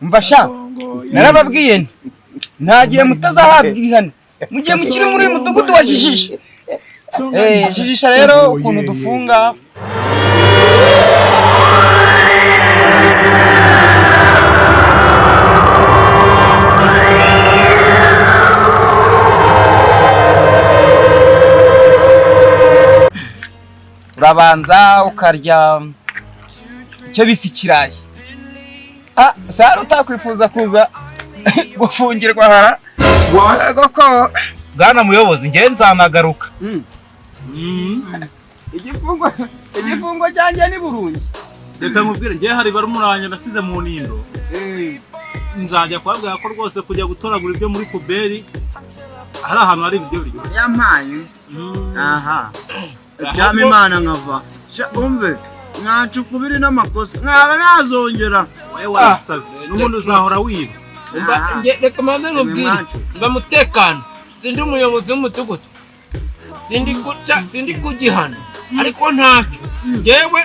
Mvasha narababwiye nti nagiye mutazahabwa ihane mugiye mukiri muri uyu mudugudu wa Jijisha. Jijisha rero ukuntu dufunga urabanza ukarya icyo bisi kirayi. Sara utakwifuza kuza gufungirwa hara goko bwana muyobozi nge nzanagaruka. Igifungo cyanjye ni burungi. Reka nkubwire nge hari barumuranya nasize mu nindo. Nzajya kwabwira ko rwose kujya gutoragura ibyo muri kuberi hari ahantu hari ibyo biryo yampaye. Aha cyama Imana nkava umve mwacukubiri n'amakosa nkaba nazongera wewe wasaze n'umuntu uzahora wiba. Reka mame nkubwire mba mutekano sindi umuyobozi w'umudugudu sindi kugihana ariko ntacyo ngewe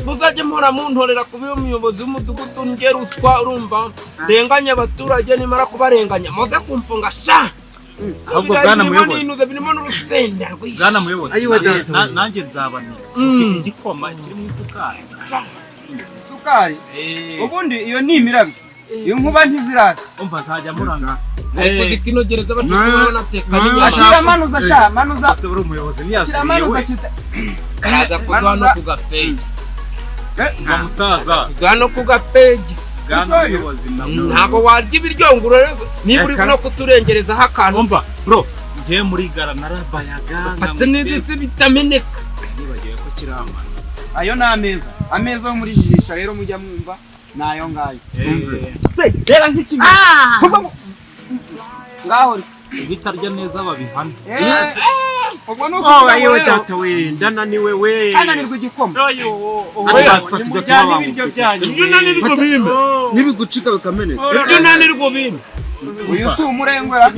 uzajye mpora muntorera kuba umuyobozi w'umudugudu nge ruswa urumva ndenganya abaturage nimara kubarenganya muze kumfunga sha. Ahubwo bwana muyobozi birimo n'urusenda bwana muyobozi nanjye nzabana ufite igikoma kiri mu isukari. Ubundi iyo ni imirabyo iyo nkuba ntizirasa umva zajya muranza ariko zikinogereza bacikora natekanye ashira manuza sha manuza se buri umuyobozi niyasubiye we kaza kugana ku gafeji ngo musaza gano ku gafeji bwana muyobozi ntabwo warya ibiryonguro niba uri no kuturengerezaho akantu. umva bro ngiye muri gara narabayaga fata neza bitameneka nibagiwe ko kirama ayo na ameza yo muri Jijisha rero mujya mwumva nayo ngayo. rera nk'ikimwe ngaho bitarya neza babihana. ubwo nuko ayo data we ndananiwe we ananirwa igikoma tujya ibiryo byanyu nanirwa bimwe nibigucika bikameneka nanirwa bimwe uyu si umurengera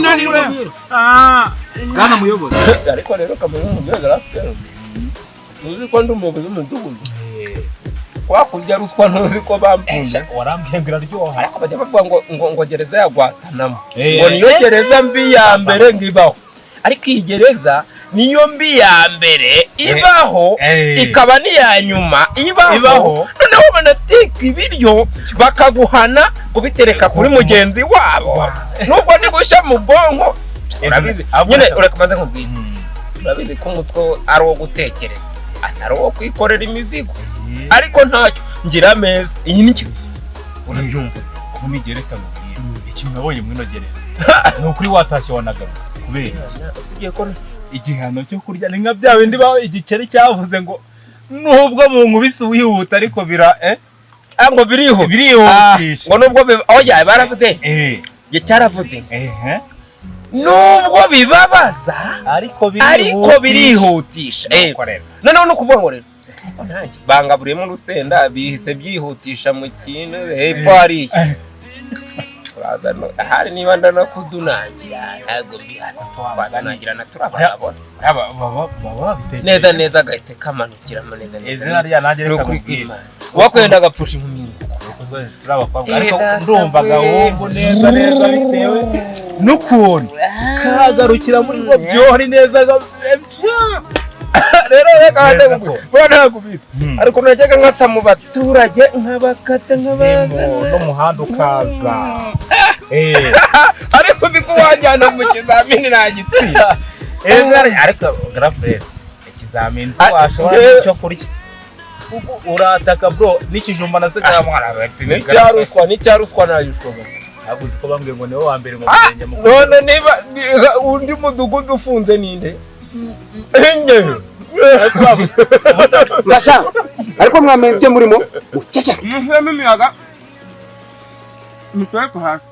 nanirwa bimwe. bwana muyobozi ariko rero kamwe umugaragara uzi ko ndi umuyobozi w'umudugudu kwakurya ruswa ntuzi ko bamfunze warambwiye ngo iraryoha ariko bajya bavuga ngo gereza yagwatanamo ngo niyo gereza mbi ya mbere ngibaho ariko iyi gereza niyo mbi ya mbere ibaho ikaba n'iya nyuma ibaho noneho banateka ibiryo bakaguhana kubitereka kuri mugenzi wabo nubwo ni gushya mu bwonko. Urabizi nyine urakamanza nkubwira urabizi ko umutwe ari uwo gutekereza atari uwo kwikorera imizigo ariko ntacyo ngira ameza iyi ni kibazo urabyumva ubu nigereka mubwira ikintu nabonye mwino gereza ni ukuri watashye wanagaruka kubera usigiye ko igihano cyo kurya ni nka bya bindi baho igiceri cyavuze ngo nubwo mu nkubise wihuta ariko ngo birihutisha ngo nubwo oya baravuze ye cyaravuze nubwo bibabaza ariko birihutisha. Noneho no kuvuga ngo rero bangaburiyemo urusenda bihise byihutisha mu kintu hepfo hariya hari niba ndanakudunangira ntabwo mbihanaswabanangira na turabana bose neza agahita kamanukiramo neza n'ukuri kw'Imana wakwenda agapfusha inkumi ariko ndumva gahombo neza bitewe n'ukuntu kagarukira muri ngo byohari neza rero reka ntabwo ariko najyaga nkata mu baturage nkabakata n'umuhanda ukaza ariko biko wajyana mu kizamini nagitira ariko grafre ikizamini se washobora cyo kurya urataka bro n'ikijumba na se cyamwana n'icyaruswa nayishobora ntabwo uzi ko bambwiye ngo niwe wa mbere mu murenge mu none niba undi mudugudu ufunze ninde ariko mwamenye ibyo murimo mucece muhemo imiyaga mutweko hasi.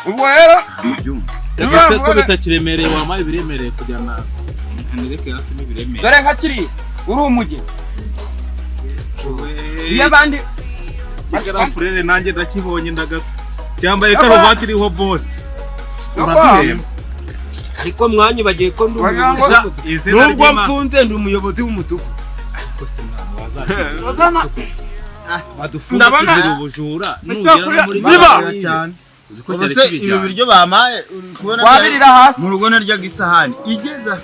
Ubwo rero ese ko bitakiremereye wamaye biremereye kujyana anireke hasi n'ibiremereye dore nka kiri uri umugeni iyo abandi Grafre nanjye ndakibonye ndagasa cyambaye karuvati iriho boss urabireba ariko mwanyu bagiye ko nubwo mfunze ndi umuyobozi w'umudugudu ariko se mwana wazakira badufunga kuzira ubujura nugera muri cyane uziko ubuse ibi biryo bamaye kubona wabirira hasi mu rugo naryaga isahani igeza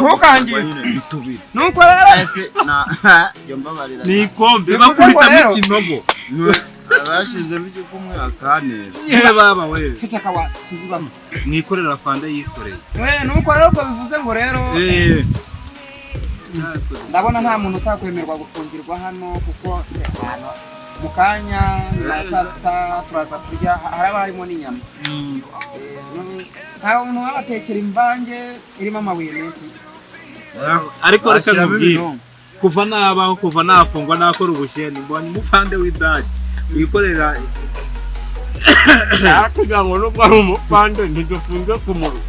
ntukangize nuko rero ese na yombabarira ni ikombe bakubitamo ikinogo abashizemo ibyo kumwe akaneza ye baba we ceceka wa kizibamo mwikorera fande yikoreye nuko rero ko bivuze ngo rero ndabona nta muntu utakwemerwa gufungirwa hano kuko hano mu kanya saa turaza kurya haraba harimo n'inyama nta muntu wabatekera imvange irimo amabuye menshi ariko reka nkubwire kuva nabaho kuva nafungwa nakora ubusheni mbonye umufande w'idage wikorera kugira ngo nubwo ari umufande ntidufunze ku muru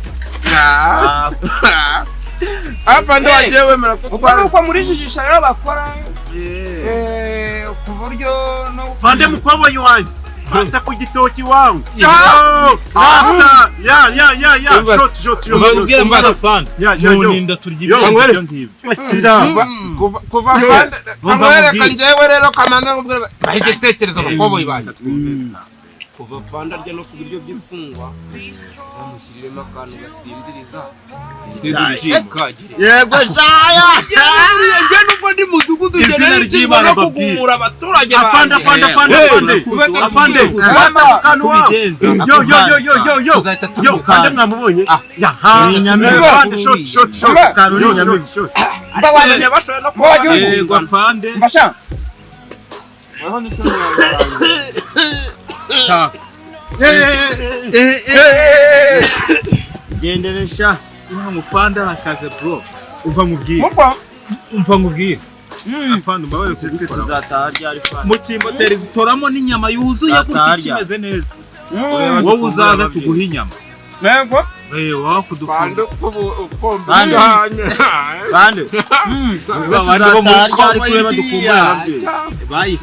afande wagiye wemera kuko nuko muri jijisha rero bakora ku buryo no fande mukoboyi wanjye fata ku gitoki wangu rasta ya shot ubwira mbana fande muninda turya ibyo ngibyo bakira kuva fande amwereka njyewe rero kamanza ngubwira bahigitekerezo mukoboyi wanjye kuva fande arya no ku biryo by'imfungwa bamushyiriremo akantu gasinziriza yego shaya njye nubwo ndi mudugudu izina ry'Imana kugumura abaturage afande yo fande mwamubonye shot kanuni nyamibyo ndabanye bashobora no kuba yego fande mbasha waho ni genderesha nta mufande arakaze bro umva nkubwire afande mbabaye kugukora tuzataha ryari fande mu kimoteri dutoramo n'inyama yuzuye gutya kimeze neza wowe uzaza tuguha inyama yego wa kudufanda bande tuzataha ryari kureba dukumbura ababyeyi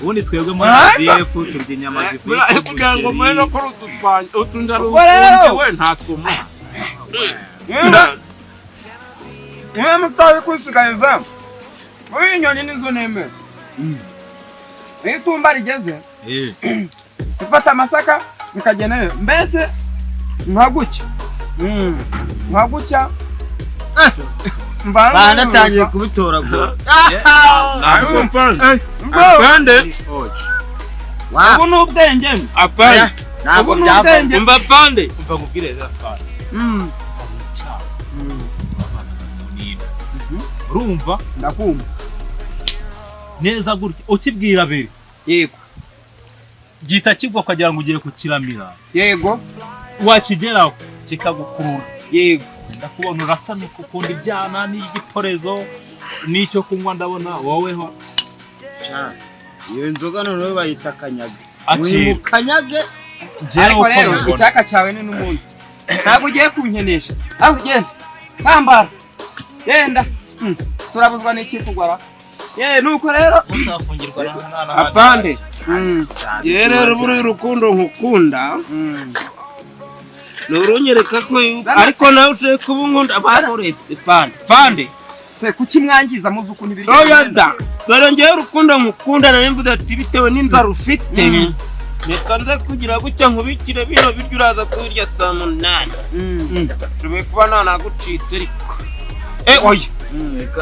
ubundi twebwe muri ADF turya inyama zivuye kugira ngo mwe no kuri utupanje utunja ruwe ntatwumuha mwe mutaye kwisigaza muri inyoni nizo nemera itumba rigeze ifata amasaka mukagena mbese nkagucya banatangiye kubitoragura afande ubu n'ubwenge afande ntabwo byavamo umva afande umva nkubwire afande urumva ndakumva neza gutya ukibwira bere yego gita kigwa kagira ngo ugiye kukiramira yego wakigeraho kikagukurura yego ndakubona urasa n'ukunda ibyana n'igiporezo n'icyo kunywa ndabona woweho iyo nzoga noneho bayita kanyage Akira. kanyage ariko rero icyaka cyawe ni n'umunsi ntabwo ugiye kunkenesha aho ugenda sambara yenda turabuzwa n'iki kugwara nuko rero utafungirwa na afande rero buri rukundo nkukunda nurunyereka ko ariko nawe ushaka kuba nkunda baruretse fande se kuki mwangiza muzi ukuntu ibiri oya dore ngewe urukundo nkukunda nari mvuze ati bitewe n'inzara ufite reka nze kugira gutya nkubikire bino biryo uraza kubirya saa 8 tube kuba nanagucitse ariko oya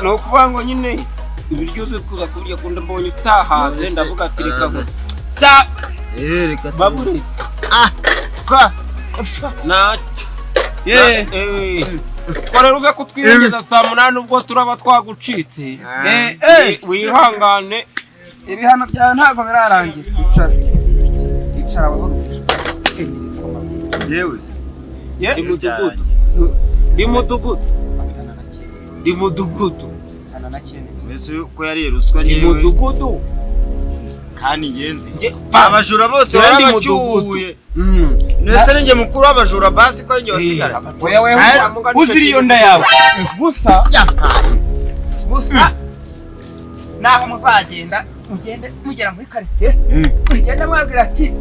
ni ukuvuga ngo nyine ibiryo uzi kuza kubirya kunda mbonye utahaze ndavuga ati reka reka babure nacyo rero uze kutwiyongeza saa 8 ubwo turaba twagucitse wihangane ibihano byawe ntabwo birarangira icara wahoruje yewe di mudugudu mbese ko yari ruswa nyewe mudugudu kandi ngenzi abajura bose barabacyuye nese ninge mukuru w'abajura basi ko ninge wasigara wewe uziri iyo nda yawe gusa naho muzagenda mugende mugera muri quartier mugende mwabwira ati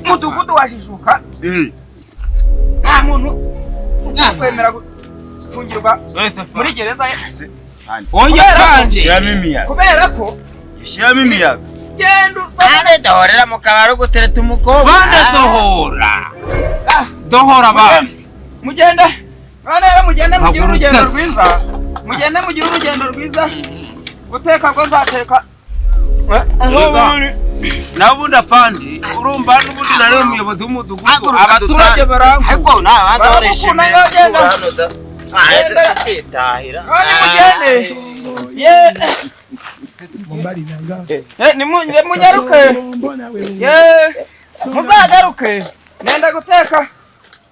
mudugudu wajijuka nta muntu ukwemera gufungirwa muri gereza ye. Oya kandi Shyiramo imiyaga. Kubera ko Shyiramo imiyaga. genda usane Ane dohorera mu kabari gutereta umukobwa. Vanda dohora. Dohora abantu. mugende none rero mugende mugire urugendo rwiza. Mugende mugire urugendo rwiza. Guteka bwo nzateka. Nawe ubundi afandi urumva n'ubundi nari umuyobozi w'umudugudu Haguruka abaturage barangu. Ariko nabaza barishimiye. Bagenda. Tahira. None mugende. Ye. Munyaruke. Ye. Muzagaruke. Nenda guteka.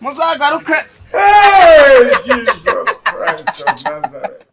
Muzagaruke. Hey, Jesus Christ of Nazareth.